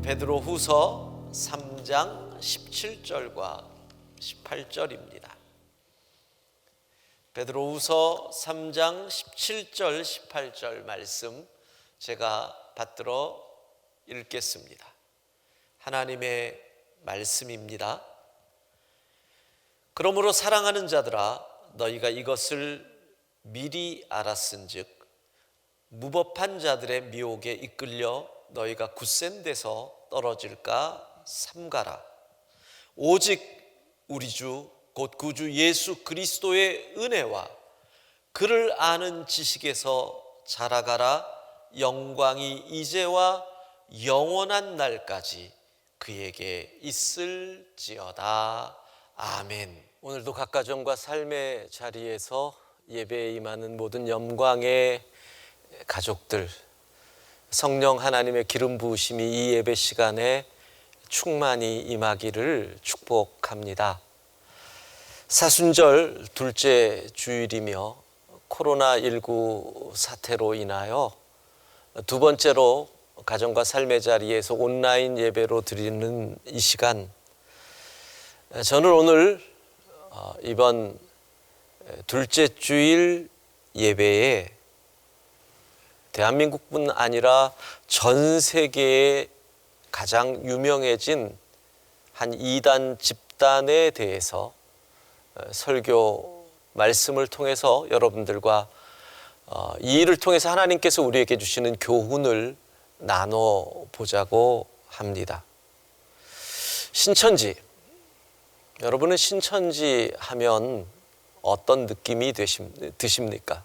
베드로후서 3장 17절과 18절입니다. 베드로후서 3장 17절 18절 말씀 제가 받들어 읽겠습니다. 하나님의 말씀입니다. 그러므로 사랑하는 자들아, 너희가 이것을 미리 알았은즉 무법한 자들의 미혹에 이끌려 너희가 굳센 데서 떨어질까 삼가라. 오직 우리 주 곧 구주 예수 그리스도의 은혜와 그를 아는 지식에서 자라가라. 영광이 이제와 영원한 날까지 그에게 있을지어다. 아멘. 오늘도 각 가정과 삶의 자리에서 예배에 임하는 모든 영광의 가족들, 성령 하나님의 기름 부으심이 이 예배 시간에 충만히 임하기를 축복합니다. 사순절 둘째 주일이며 코로나19 사태로 인하여 두 번째로 가정과 삶의 자리에서 온라인 예배로 드리는 이 시간, 저는 오늘 이번 둘째 주일 예배에 대한민국뿐 아니라 전 세계에 가장 유명해진 한 이단 집단에 대해서 설교 말씀을 통해서 여러분들과 이 일을 통해서 하나님께서 우리에게 주시는 교훈을 나눠보자고 합니다. 신천지, 여러분은 신천지 하면 어떤 느낌이 드십니까?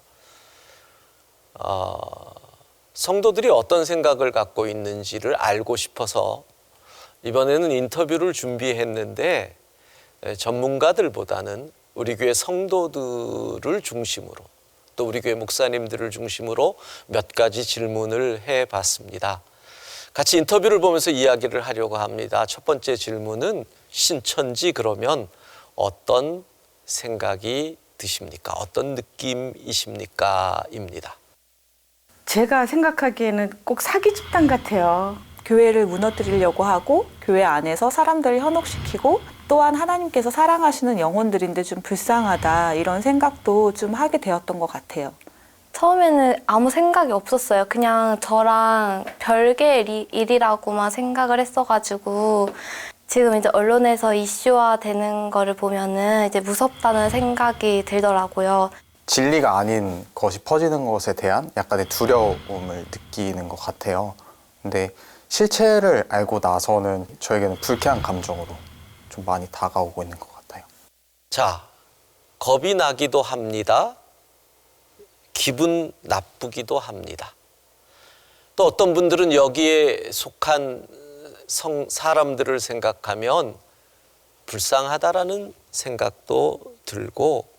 성도들이 어떤 생각을 갖고 있는지를 알고 싶어서 이번에는 인터뷰를 준비했는데 전문가들보다는 우리 교회 성도들을 중심으로 또 우리 교회 목사님들을 중심으로 몇 가지 질문을 해봤습니다. 같이 인터뷰를 보면서 이야기를 하려고 합니다. 첫 번째 질문은 신천지 그러면 어떤 생각이 드십니까? 어떤 느낌이십니까? 입니다. 제가 생각하기에는 꼭 사기 집단 같아요. 교회를 무너뜨리려고 하고 교회 안에서 사람들을 현혹시키고 또한 하나님께서 사랑하시는 영혼들인데 좀 불쌍하다 이런 생각도 좀 하게 되었던 것 같아요. 처음에는 아무 생각이 없었어요. 그냥 저랑 별개의 일이라고만 생각을 했어가지고 지금 이제 언론에서 이슈화 되는 거를 보면은 이제 무섭다는 생각이 들더라고요. 진리가 아닌 것이 퍼지는 것에 대한 약간의 두려움을 느끼는 것 같아요. 근데 실체를 알고 나서는 저에게는 불쾌한 감정으로 좀 많이 다가오고 있는 것 같아요. 자, 겁이 나기도 합니다. 기분 나쁘기도 합니다. 또 어떤 분들은 여기에 속한 사람들을 생각하면 불쌍하다라는 생각도 들고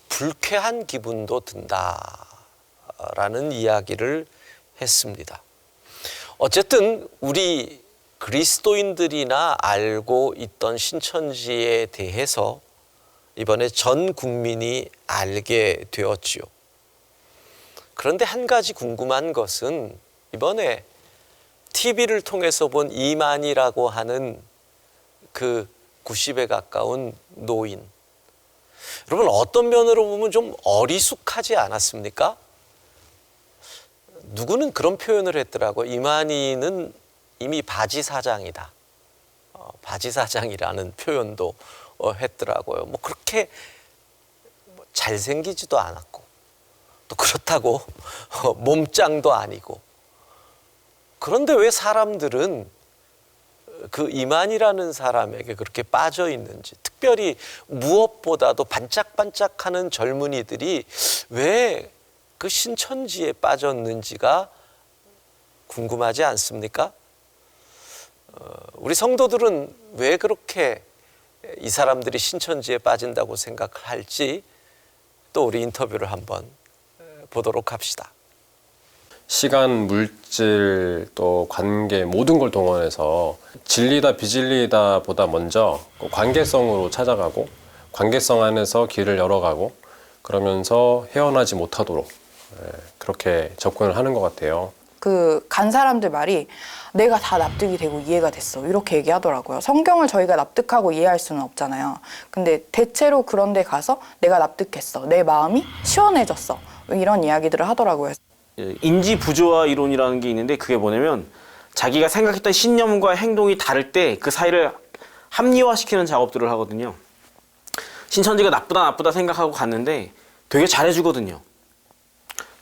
불쾌한 기분도 든다라는 이야기를 했습니다. 어쨌든 우리 그리스도인들이나 알고 있던 신천지에 대해서 이번에 전 국민이 알게 되었지요. 그런데 한 가지 궁금한 것은 이번에 TV를 통해서 본 이만희라고 하는 그 90에 가까운 노인, 여러분 어떤 면으로 보면 좀 어리숙하지 않았습니까? 누구는 그런 표현을 했더라고요. 이만희는 이미 바지사장이다. 바지사장이라는 표현도 했더라고요. 뭐 그렇게 잘생기지도 않았고 또 그렇다고 몸짱도 아니고, 그런데 왜 사람들은 그 이만희라는 사람에게 그렇게 빠져 있는지, 특별히 무엇보다도 반짝반짝하는 젊은이들이 왜 그 신천지에 빠졌는지가 궁금하지 않습니까? 우리 성도들은 왜 그렇게 이 사람들이 신천지에 빠진다고 생각할지 또 우리 인터뷰를 한번 보도록 합시다. 시간, 물질, 또 관계 모든 걸 동원해서 진리다 비진리다 보다 먼저 관계성으로 찾아가고 관계성 안에서 길을 열어가고 그러면서 헤어나지 못하도록 그렇게 접근을 하는 것 같아요. 그 간 사람들 말이 내가 다 납득이 되고 이해가 됐어 이렇게 얘기하더라고요. 성경을 저희가 납득하고 이해할 수는 없잖아요. 근데 대체로 그런 데 가서 내가 납득했어, 내 마음이 시원해졌어, 이런 이야기들을 하더라고요. 인지 부조화 이론이라는 게 있는데 그게 뭐냐면 자기가 생각했던 신념과 행동이 다를 때 그 사이를 합리화시키는 작업들을 하거든요. 신천지가 나쁘다 생각하고 갔는데 되게 잘해주거든요.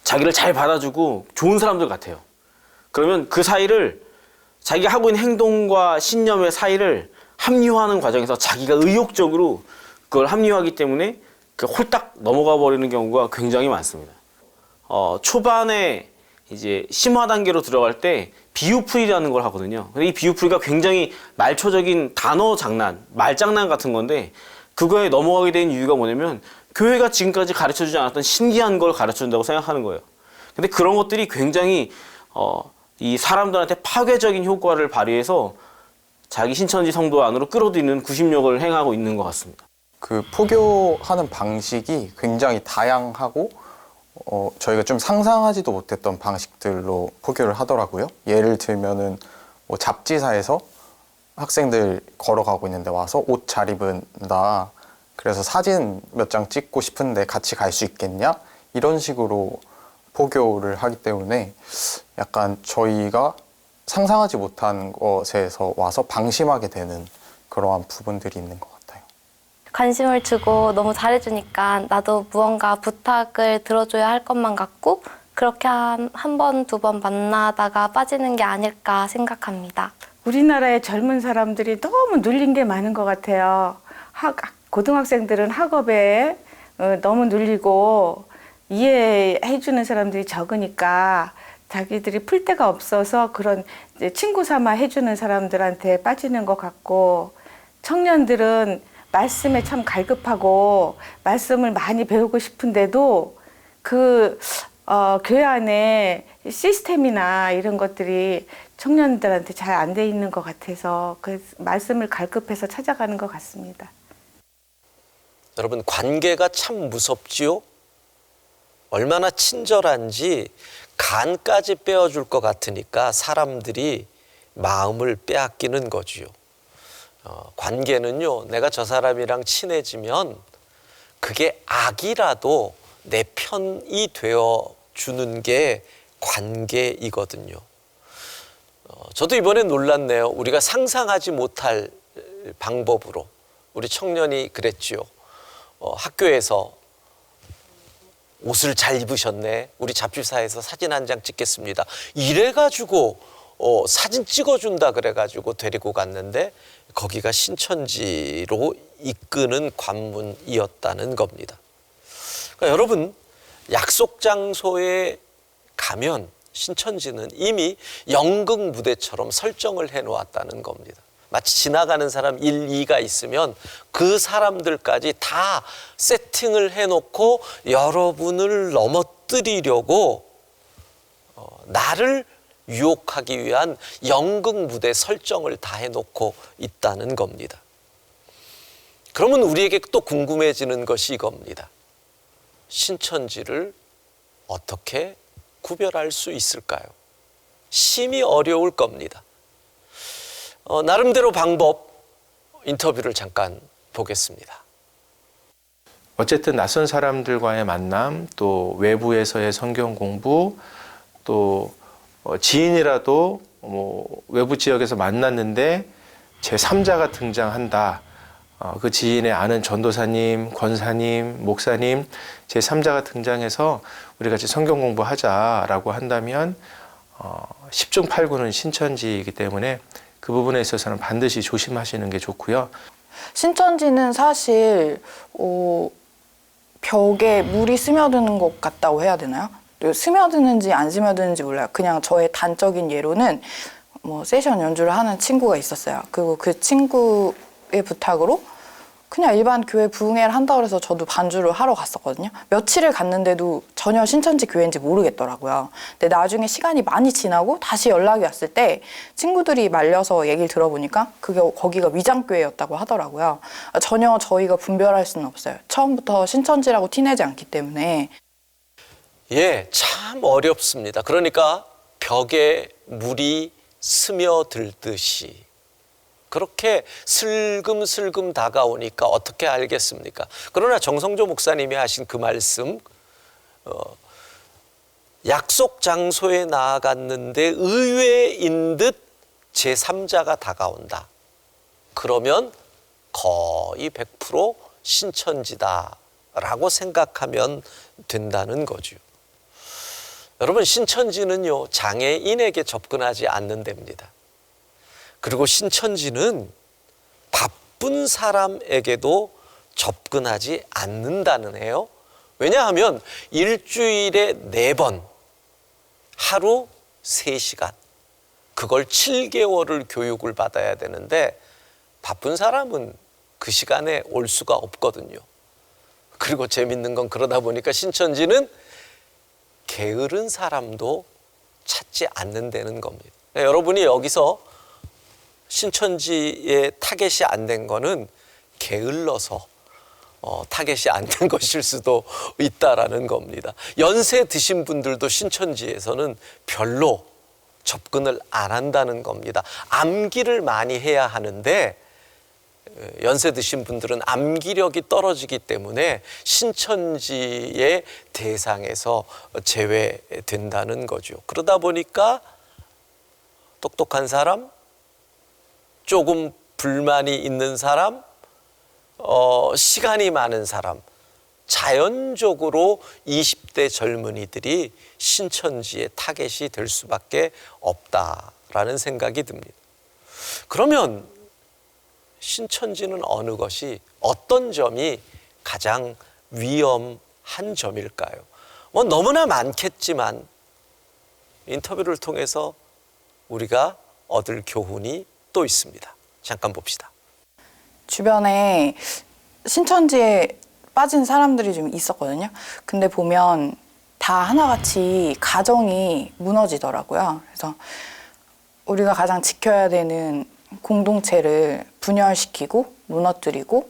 자기를 잘 받아주고 좋은 사람들 같아요. 그러면 그 사이를 자기가 하고 있는 행동과 신념의 사이를 합리화하는 과정에서 자기가 의욕적으로 그걸 합리화하기 때문에 그 홀딱 넘어가 버리는 경우가 굉장히 많습니다. 초반에 이제 심화 단계로 들어갈 때 비유풀이라는 걸 하거든요. 근데 이 비유풀이가 굉장히 말초적인 단어 장난, 말장난 같은 건데 그거에 넘어가게 된 이유가 뭐냐면 교회가 지금까지 가르쳐주지 않았던 신기한 걸 가르쳐준다고 생각하는 거예요. 근데 그런 것들이 굉장히 이 사람들한테 파괴적인 효과를 발휘해서 자기 신천지 성도 안으로 끌어들이는 구심력을 행하고 있는 것 같습니다. 그 포교하는 방식이 굉장히 다양하고 저희가 좀 상상하지도 못했던 방식들로 포교를 하더라고요. 예를 들면은 뭐 잡지사에서 학생들 걸어가고 있는데 와서 옷 잘 입은다, 그래서 사진 몇 장 찍고 싶은데 같이 갈 수 있겠냐? 이런 식으로 포교를 하기 때문에 약간 저희가 상상하지 못한 것에서 와서 방심하게 되는 그러한 부분들이 있는 것 같아요. 관심을 주고 너무 잘해주니까 나도 무언가 부탁을 들어줘야 할 것만 같고 그렇게 한 번, 두 번 만나다가 빠지는 게 아닐까 생각합니다. 우리나라의 젊은 사람들이 너무 눌린 게 많은 것 같아요. 고등학생들은 학업에 너무 눌리고 이해해주는 사람들이 적으니까 자기들이 풀 데가 없어서 그런 이제 친구 삼아 해주는 사람들한테 빠지는 것 같고, 청년들은 말씀에 참 갈급하고 말씀을 많이 배우고 싶은데도 그 교회 안에 시스템이나 이런 것들이 청년들한테 잘 안 돼 있는 것 같아서 그 말씀을 갈급해서 찾아가는 것 같습니다. 여러분, 관계가 참 무섭지요? 얼마나 친절한지 간까지 빼어줄 것 같으니까 사람들이 마음을 빼앗기는 거지요. 관계는요, 내가 저 사람이랑 친해지면 그게 악이라도 내 편이 되어 주는 게 관계이거든요. 저도 이번에 놀랐네요. 우리가 상상하지 못할 방법으로 우리 청년이 그랬지요. 학교에서 옷을 잘 입으셨네, 우리 잡지사에서 사진 한 장 찍겠습니다, 이래가지고 사진 찍어준다 그래가지고 데리고 갔는데 거기가 신천지로 이끄는 관문이었다는 겁니다. 그러니까 여러분, 약속 장소에 가면 신천지는 이미 연극 무대처럼 설정을 해놓았다는 겁니다. 마치 지나가는 사람 1, 2가 있으면 그 사람들까지 다 세팅을 해놓고 여러분을 넘어뜨리려고 나를 유혹하기 위한 연극 무대 설정을 다 해놓고 있다는 겁니다. 그러면 우리에게 또 궁금해지는 것이 이겁니다. 신천지를 어떻게 구별할 수 있을까요? 심히 어려울 겁니다. 나름대로 방법, 인터뷰를 잠깐 보겠습니다. 어쨌든 낯선 사람들과의 만남, 또 외부에서의 성경 공부, 또 지인이라도 외부 지역에서 만났는데 제3자가 등장한다. 그 지인의 아는 전도사님, 권사님, 목사님, 제3자가 등장해서 우리 같이 성경 공부하자라고 한다면 10중 8구는 신천지이기 때문에 그 부분에 있어서는 반드시 조심하시는 게 좋고요. 신천지는 사실 벽에 물이 스며드는 것 같다고 해야 되나요? 스며드는지 안 스며드는지 몰라요. 그냥 저의 단적인 예로는 세션 연주를 하는 친구가 있었어요. 그리고 그 친구의 부탁으로 그냥 일반 교회 부흥회를 한다고 해서 저도 반주를 하러 갔었거든요. 며칠을 갔는데도 전혀 신천지 교회인지 모르겠더라고요. 근데 나중에 시간이 많이 지나고 다시 연락이 왔을 때 친구들이 말려서 얘기를 들어보니까 거기가 위장교회였다고 하더라고요. 전혀 저희가 분별할 수는 없어요. 처음부터 신천지라고 티내지 않기 때문에. 예, 참 어렵습니다. 그러니까 벽에 물이 스며들듯이 그렇게 슬금슬금 다가오니까 어떻게 알겠습니까? 그러나 정성조 목사님이 하신 그 말씀, 약속 장소에 나아갔는데 의외인 듯 제3자가 다가온다. 그러면 거의 100% 신천지다라고 생각하면 된다는 거죠. 여러분, 신천지는요, 장애인에게 접근하지 않는 데입니다. 그리고 신천지는 바쁜 사람에게도 접근하지 않는다는 해요. 왜냐하면 일주일에 4번, 하루 3시간, 그걸 7개월을 교육을 받아야 되는데 바쁜 사람은 그 시간에 올 수가 없거든요. 그리고 재밌는 건 그러다 보니까 신천지는 게으른 사람도 찾지 않는다는 겁니다. 여러분이 여기서 신천지에 타겟이 안 된 거는 게을러서 타겟이 안 된 것일 수도 있다라는 겁니다. 연세 드신 분들도 신천지에서는 별로 접근을 안 한다는 겁니다. 암기를 많이 해야 하는데 연세 드신 분들은 암기력이 떨어지기 때문에 신천지의 대상에서 제외된다는 거죠. 그러다 보니까 똑똑한 사람, 조금 불만이 있는 사람, 시간이 많은 사람, 자연적으로 20대 젊은이들이 신천지의 타겟이 될 수밖에 없다라는 생각이 듭니다. 그러면 신천지는 어느 것이, 어떤 점이 가장 위험한 점일까요? 뭐 너무나 많겠지만 인터뷰를 통해서 우리가 얻을 교훈이 또 있습니다. 잠깐 봅시다. 주변에 신천지에 빠진 사람들이 좀 있었거든요. 근데 보면 다 하나같이 가정이 무너지더라고요. 그래서 우리가 가장 지켜야 되는 공동체를 분열시키고 무너뜨리고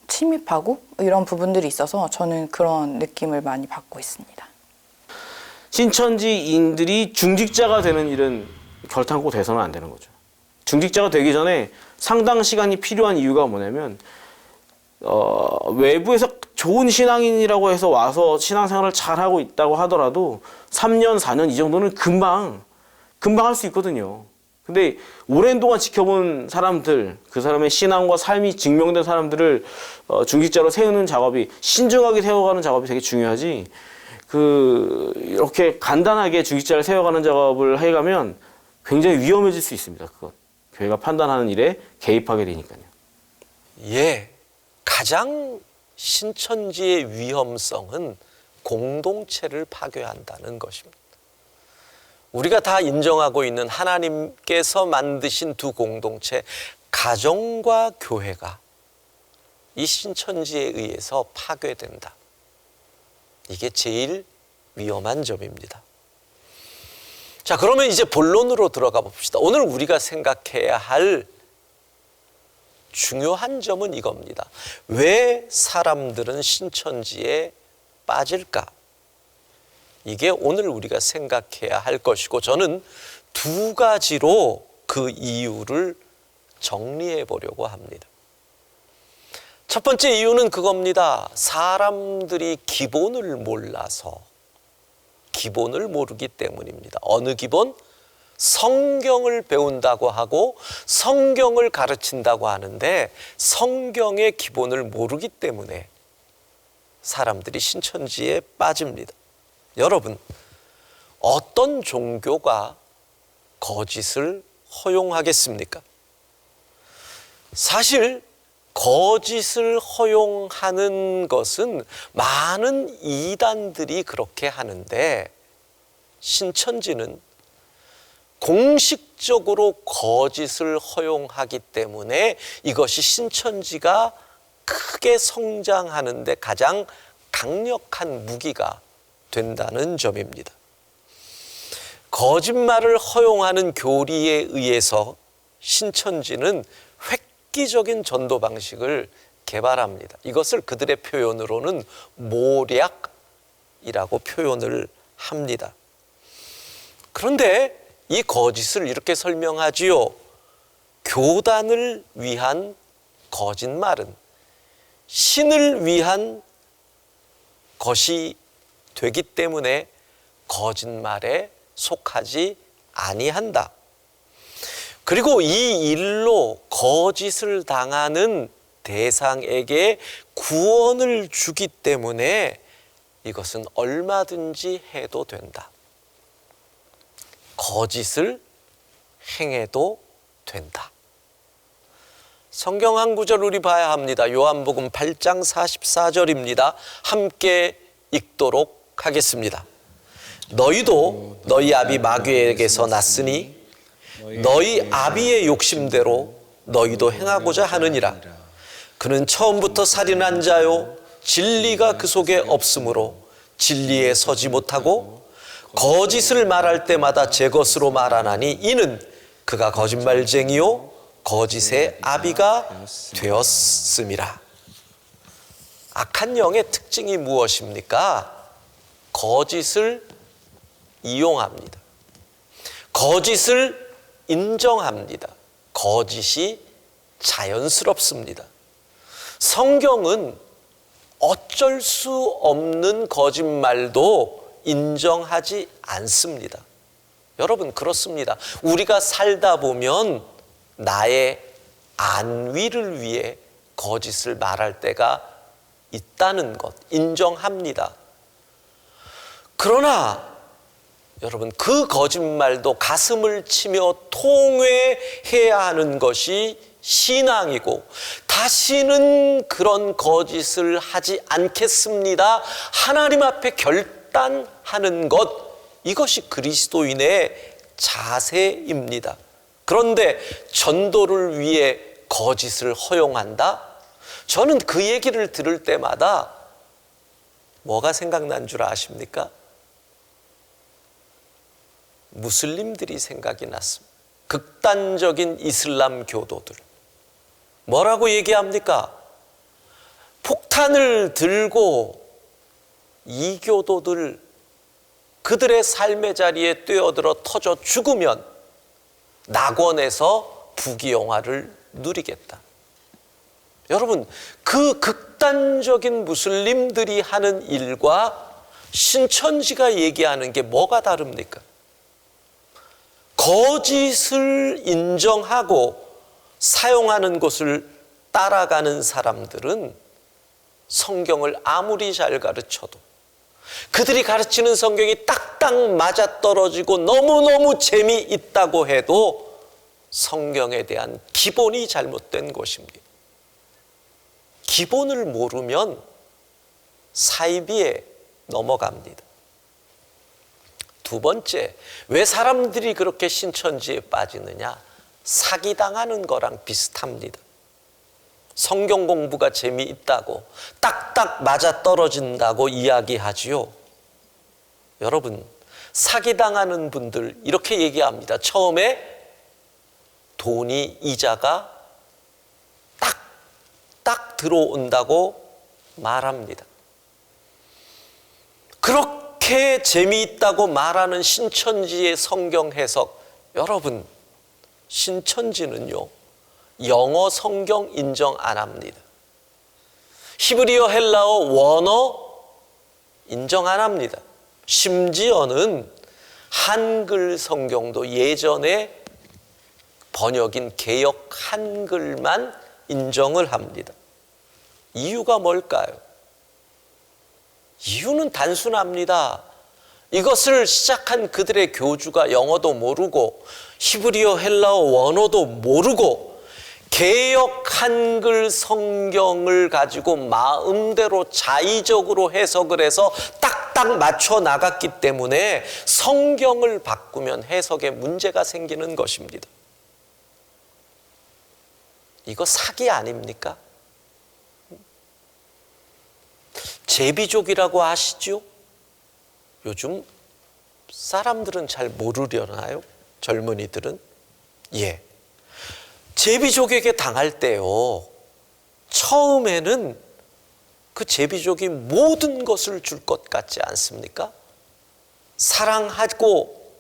침입하고 이런 부분들이 있어서 저는 그런 느낌을 많이 받고 있습니다. 신천지인들이 중직자가 되는 일은 결탄코 돼서는 안 되는 거죠. 중직자가 되기 전에 상당 시간이 필요한 이유가 뭐냐면 외부에서 좋은 신앙인이라고 해서 와서 신앙생활을 잘하고 있다고 하더라도 3년, 4년 이 정도는 금방 할 수 있거든요. 근데 오랜 동안 지켜본 사람들, 그 사람의 신앙과 삶이 증명된 사람들을 중직자로 세우는 작업이, 신중하게 세워가는 작업이 되게 중요하지, 이렇게 간단하게 중직자를 세워가는 작업을 해가면 굉장히 위험해질 수 있습니다. 그건 교회가 판단하는 일에 개입하게 되니까요. 예, 가장 신천지의 위험성은 공동체를 파괴한다는 것입니다. 우리가 다 인정하고 있는 하나님께서 만드신 두 공동체, 가정과 교회가 이 신천지에 의해서 파괴된다. 이게 제일 위험한 점입니다. 자, 그러면 이제 본론으로 들어가 봅시다. 오늘 우리가 생각해야 할 중요한 점은 이겁니다. 왜 사람들은 신천지에 빠질까? 이게 오늘 우리가 생각해야 할 것이고, 저는 2가지로 그 이유를 정리해 보려고 합니다. 첫 번째 이유는 그겁니다. 사람들이 기본을 몰라서, 기본을 모르기 때문입니다. 어느 기본? 성경을 배운다고 하고 성경을 가르친다고 하는데 성경의 기본을 모르기 때문에 사람들이 신천지에 빠집니다. 여러분, 어떤 종교가 거짓을 허용하겠습니까? 사실 거짓을 허용하는 것은 많은 이단들이 그렇게 하는데 신천지는 공식적으로 거짓을 허용하기 때문에 이것이 신천지가 크게 성장하는 데 가장 강력한 무기가 된다는 점입니다. 거짓말을 허용하는 교리에 의해서 신천지는 획기적인 전도 방식을 개발합니다. 이것을 그들의 표현으로는 모략이라고 표현을 합니다. 그런데 이 거짓을 이렇게 설명하지요. 교단을 위한 거짓말은 신을 위한 것이 되기 때문에 거짓말에 속하지 아니한다. 그리고 이 일로 거짓을 당하는 대상에게 구원을 주기 때문에 이것은 얼마든지 해도 된다. 거짓을 행해도 된다. 성경 한 구절 우리 봐야 합니다. 요한복음 8장 44절입니다. 함께 읽도록 하겠습니다. 너희도 너희 아비 마귀에게서 났으니 너희 아비의 욕심대로 너희도 행하고자 하느니라. 그는 처음부터 살인한 자요 진리가 그 속에 없으므로 진리에 서지 못하고 거짓을 말할 때마다 제 것으로 말하나니 이는 그가 거짓말쟁이요 거짓의 아비가 되었음이라. 악한 영의 특징이 무엇입니까? 거짓을 이용합니다. 거짓을 인정합니다. 거짓이 자연스럽습니다. 성경은 어쩔 수 없는 거짓말도 인정하지 않습니다. 여러분, 그렇습니다. 우리가 살다 보면 나의 안위를 위해 거짓을 말할 때가 있다는 것 인정합니다. 그러나 여러분, 그 거짓말도 가슴을 치며 통회해야 하는 것이 신앙이고, 다시는 그런 거짓을 하지 않겠습니다 하나님 앞에 결단하는 것, 이것이 그리스도인의 자세입니다. 그런데 전도를 위해 거짓을 허용한다? 저는 그 얘기를 들을 때마다 뭐가 생각난 줄 아십니까? 무슬림들이 생각이 났습니다. 극단적인 이슬람 교도들. 뭐라고 얘기합니까? 폭탄을 들고 이 교도들 그들의 삶의 자리에 뛰어들어 터져 죽으면 낙원에서 부귀영화를 누리겠다. 여러분, 그 극단적인 무슬림들이 하는 일과 신천지가 얘기하는 게 뭐가 다릅니까? 거짓을 인정하고 사용하는 것을 따라가는 사람들은 성경을 아무리 잘 가르쳐도, 그들이 가르치는 성경이 딱딱 맞아떨어지고 너무너무 재미있다고 해도 성경에 대한 기본이 잘못된 것입니다. 기본을 모르면 사이비에 넘어갑니다. 두 번째, 왜 사람들이 그렇게 신천지에 빠지느냐? 사기당하는 거랑 비슷합니다. 성경 공부가 재미있다고 딱딱 맞아떨어진다고 이야기하지요. 여러분, 사기당하는 분들 이렇게 얘기합니다. 처음에 돈이 이자가 딱 들어온다고 말합니다. 그렇게 재미있다고 말하는 신천지의 성경 해석, 여러분, 신천지는요 영어 성경 인정 안 합니다. 히브리어, 헬라어, 원어 인정 안 합니다. 심지어는 한글 성경도 예전에 번역인 개역 한글만 인정을 합니다. 이유가 뭘까요? 이유는 단순합니다. 이것을 시작한 그들의 교주가 영어도 모르고 히브리어, 헬라어, 원어도 모르고 개역 한글 성경을 가지고 마음대로 자의적으로 해석을 해서 딱딱 맞춰 나갔기 때문에 성경을 바꾸면 해석에 문제가 생기는 것입니다. 이거 사기 아닙니까? 제비족이라고 아시죠? 요즘 사람들은 잘 모르려나요? 젊은이들은? 예. 제비족에게 당할 때요, 처음에는 그 제비족이 모든 것을 줄 것 같지 않습니까? 사랑하고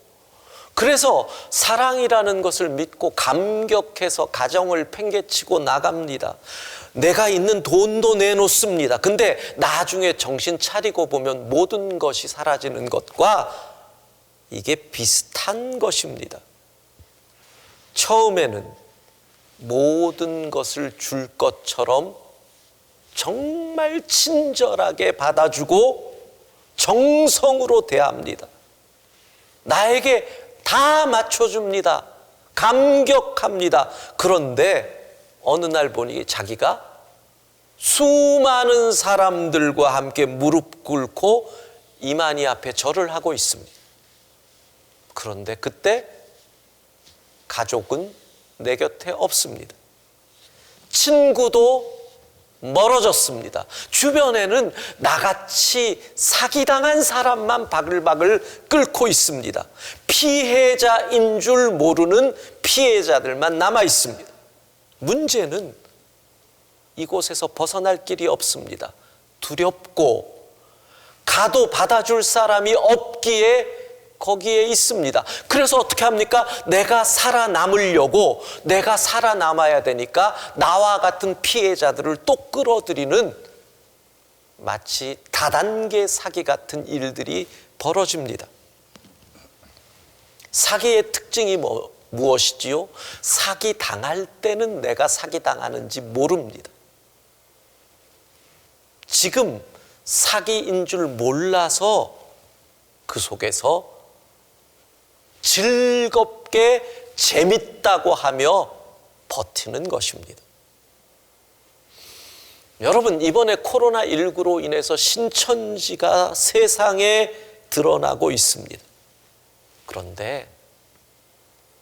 그래서 사랑이라는 것을 믿고 감격해서 가정을 팽개치고 나갑니다. 내가 있는 돈도 내놓습니다. 근데 나중에 정신 차리고 보면 모든 것이 사라지는 것과 이게 비슷한 것입니다. 처음에는 모든 것을 줄 것처럼 정말 친절하게 받아주고 정성으로 대합니다. 나에게 다 맞춰줍니다. 감격합니다. 그런데 어느 날 보니 자기가 수많은 사람들과 함께 무릎 꿇고 이만희 앞에 절을 하고 있습니다. 그런데 그때 가족은 내 곁에 없습니다. 친구도 멀어졌습니다. 주변에는 나같이 사기당한 사람만 바글바글 끓고 있습니다. 피해자인 줄 모르는 피해자들만 남아 있습니다. 문제는 이곳에서 벗어날 길이 없습니다. 두렵고 가도 받아줄 사람이 없기에 거기에 있습니다. 그래서 어떻게 합니까? 내가 살아남으려고, 내가 살아남아야 되니까 나와 같은 피해자들을 또 끌어들이는 마치 다단계 사기 같은 일들이 벌어집니다. 사기의 특징이 무엇이지요? 사기 당할 때는 내가 사기 당하는지 모릅니다. 지금 사기인 줄 몰라서 그 속에서 즐겁게 재밌다고 하며 버티는 것입니다. 여러분, 이번에 코로나19로 인해서 신천지가 세상에 드러나고 있습니다. 그런데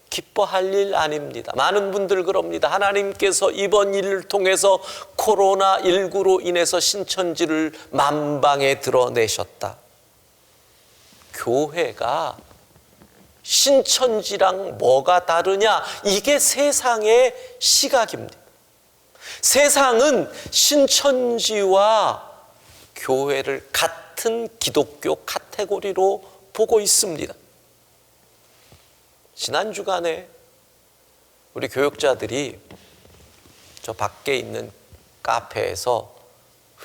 기뻐할 일 아닙니다. 많은 분들 그럽니다. 하나님께서 이번 일을 통해서 코로나19로 인해서 신천지를 만방에 드러내셨다. 교회가 신천지랑 뭐가 다르냐? 이게 세상의 시각입니다. 세상은 신천지와 교회를 같은 기독교 카테고리로 보고 있습니다. 지난 주간에 우리 교역자들이 저 밖에 있는 카페에서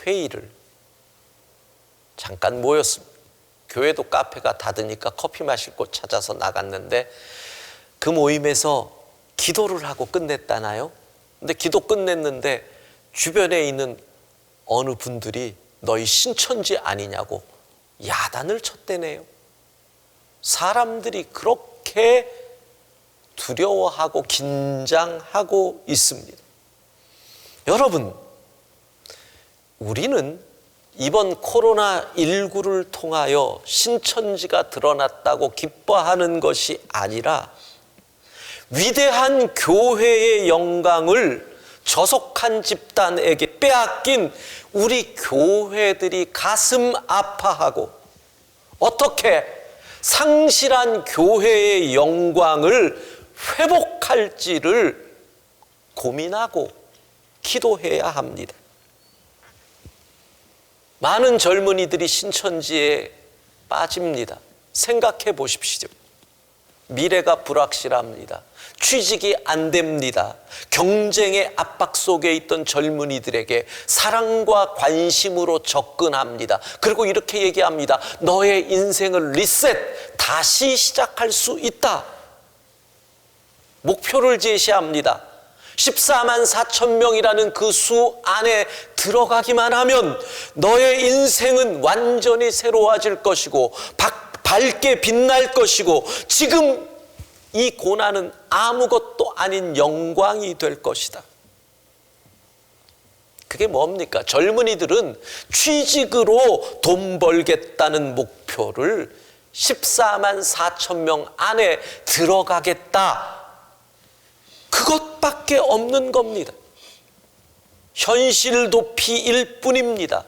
회의를 잠깐 모였습니다. 교회도 카페가 닫으니까 커피 마실 곳 찾아서 나갔는데 그 모임에서 기도를 하고 끝냈다나요? 근데 기도 끝냈는데 주변에 있는 어느 분들이 너희 신천지 아니냐고 야단을 쳤대네요. 사람들이 그렇게 두려워하고 긴장하고 있습니다. 여러분, 우리는 이번 코로나19를 통하여 신천지가 드러났다고 기뻐하는 것이 아니라 위대한 교회의 영광을 저속한 집단에게 빼앗긴 우리 교회들이 가슴 아파하고 어떻게 상실한 교회의 영광을 회복할지를 고민하고 기도해야 합니다. 많은 젊은이들이 신천지에 빠집니다. 생각해 보십시오. 미래가 불확실합니다. 취직이 안 됩니다. 경쟁의 압박 속에 있던 젊은이들에게 사랑과 관심으로 접근합니다. 그리고 이렇게 얘기합니다. 너의 인생을 리셋, 다시 시작할 수 있다. 목표를 제시합니다. 14만 4천 명이라는 그 수 안에 들어가기만 하면 너의 인생은 완전히 새로워질 것이고 밝게 빛날 것이고 지금 이 고난은 아무것도 아닌 영광이 될 것이다. 그게 뭡니까? 젊은이들은 취직으로 돈 벌겠다는 목표를 14만 4천 명 안에 들어가겠다. 그것밖에 없는 겁니다. 현실 도피일 뿐입니다.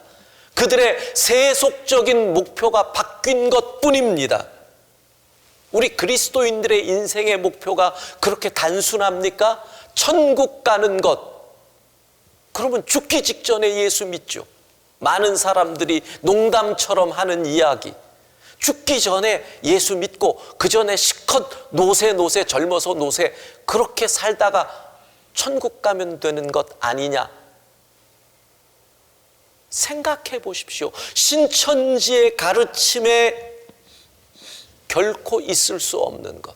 그들의 세속적인 목표가 바뀐 것뿐입니다. 우리 그리스도인들의 인생의 목표가 그렇게 단순합니까? 천국 가는 것. 그러면 죽기 직전에 예수 믿죠. 많은 사람들이 농담처럼 하는 이야기. 죽기 전에 예수 믿고 그 전에 실컷 노세 젊어서 노세 그렇게 살다가 천국 가면 되는 것 아니냐. 생각해 보십시오. 신천지의 가르침에 결코 있을 수 없는 것.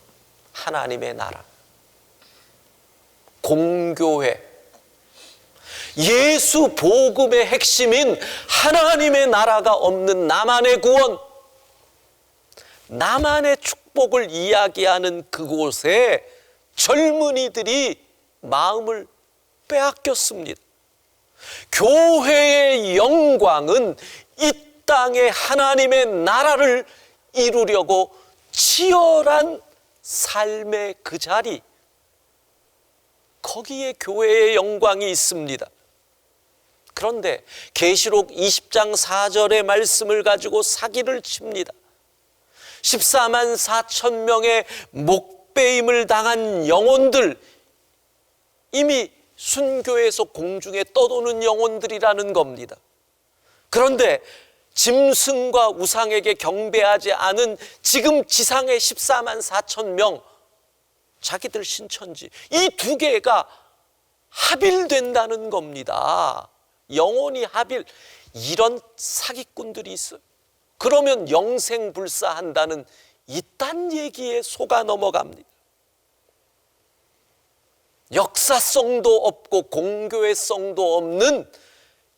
하나님의 나라. 공교회. 예수 복음의 핵심인 하나님의 나라가 없는 나만의 구원, 나만의 축복을 이야기하는 그곳에 젊은이들이 마음을 빼앗겼습니다. 교회의 영광은 이 땅에 하나님의 나라를 이루려고 치열한 삶의 그 자리, 거기에 교회의 영광이 있습니다. 그런데 계시록 20장 4절의 말씀을 가지고 사기를 칩니다. 14만 4천 명의 목배임을 당한 영혼들, 이미 순교에서 공중에 떠도는 영혼들이라는 겁니다. 그런데 짐승과 우상에게 경배하지 않은 지금 지상의 14만 4천 명, 자기들 신천지, 이 두 개가 합일된다는 겁니다. 영혼이 합일. 이런 사기꾼들이 있어요. 그러면 영생불사한다는 이딴 얘기에 속아 넘어갑니다. 역사성도 없고 공교회성도 없는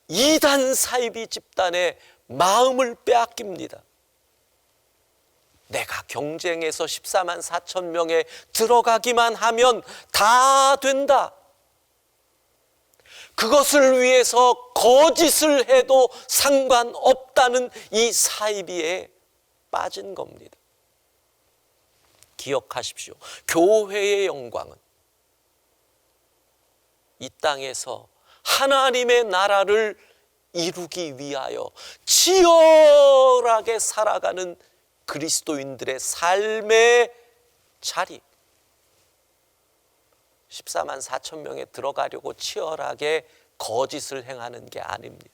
이단 사이비 집단의 마음을 빼앗깁니다. 내가 경쟁에서 14만 4천 명에 들어가기만 하면 다 된다. 그것을 위해서 거짓을 해도 상관없다는 이 사이비에 빠진 겁니다. 기억하십시오. 교회의 영광은 이 땅에서 하나님의 나라를 이루기 위하여 치열하게 살아가는 그리스도인들의 삶의 자리. 14만 4천 명에 들어가려고 치열하게 거짓을 행하는 게 아닙니다.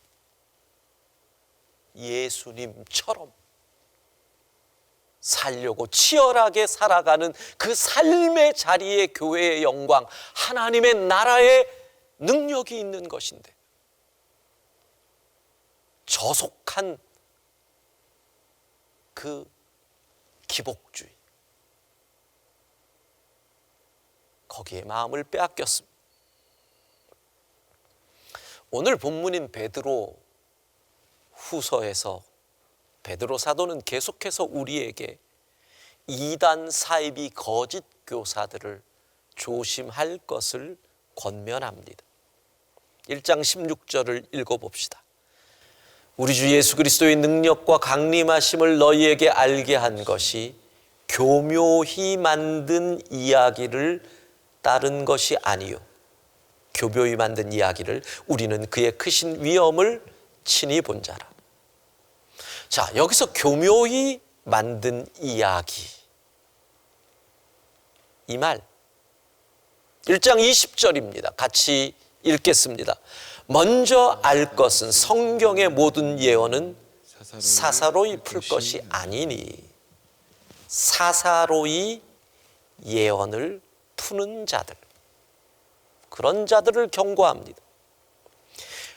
예수님처럼 살려고 치열하게 살아가는 그 삶의 자리에 교회의 영광, 하나님의 나라의 능력이 있는 것인데, 저속한 그 기복주의, 거기에 마음을 빼앗겼습니다. 오늘 본문인 베드로 후서에서 베드로 사도는 계속해서 우리에게 이단 사이비 거짓 교사들을 조심할 것을 권면합니다. 1장 16절을 읽어봅시다. 우리 주 예수 그리스도의 능력과 강림하심을 너희에게 알게 한 것이 교묘히 만든 이야기를 따른 것이 아니요, 교묘히 만든 이야기를 우리는 그의 크신 위엄을 친히 본 자라. 자, 여기서 교묘히 만든 이야기, 이 말 1장 20절입니다. 같이 읽겠습니다. 먼저 알 것은 성경의 모든 예언은 사사로이 풀 것이 아니니 사사로이 예언을 푸는 자들, 그런 자들을 경고합니다.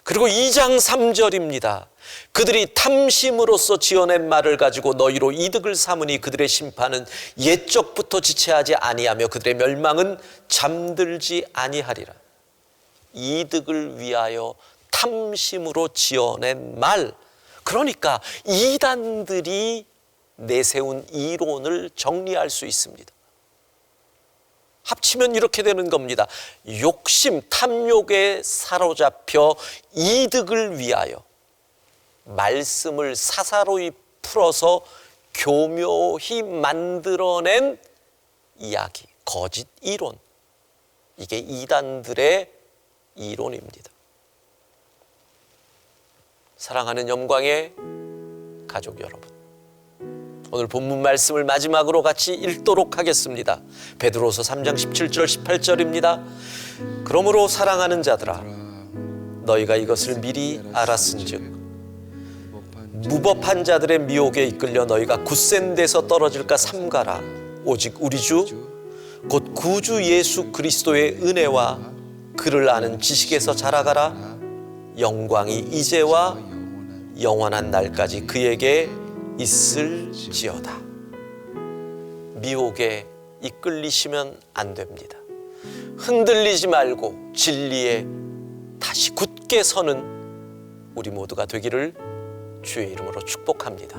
그리고 2장 3절입니다. 그들이 탐심으로써 지어낸 말을 가지고 너희로 이득을 삼으니 그들의 심판은 옛적부터 지체하지 아니하며 그들의 멸망은 잠들지 아니하리라. 이득을 위하여 탐심으로 지어낸 말, 그러니까 이단들이 내세운 이론을 정리할 수 있습니다. 합치면 이렇게 되는 겁니다. 욕심, 탐욕에 사로잡혀 이득을 위하여 말씀을 사사로이 풀어서 교묘히 만들어낸 이야기, 거짓 이론, 이게 이단들의 이론입니다. 사랑하는 영광의 가족 여러분, 오늘 본문 말씀을 마지막으로 같이 읽도록 하겠습니다. 베드로서 3장 17절 18절입니다. 그러므로 사랑하는 자들아, 너희가 이것을 미리 알았은즉 무법한 자들의 미혹에 이끌려 너희가 굳센 데서 떨어질까 삼가라. 오직 우리 주 곧 구주 예수 그리스도의 은혜와 그를 아는 지식에서 자라가라. 영광이 이제와 영원한 날까지 그에게 있을지어다. 미혹에 이끌리시면 안 됩니다. 흔들리지 말고 진리에 다시 굳게 서는 우리 모두가 되기를 주의 이름으로 축복합니다.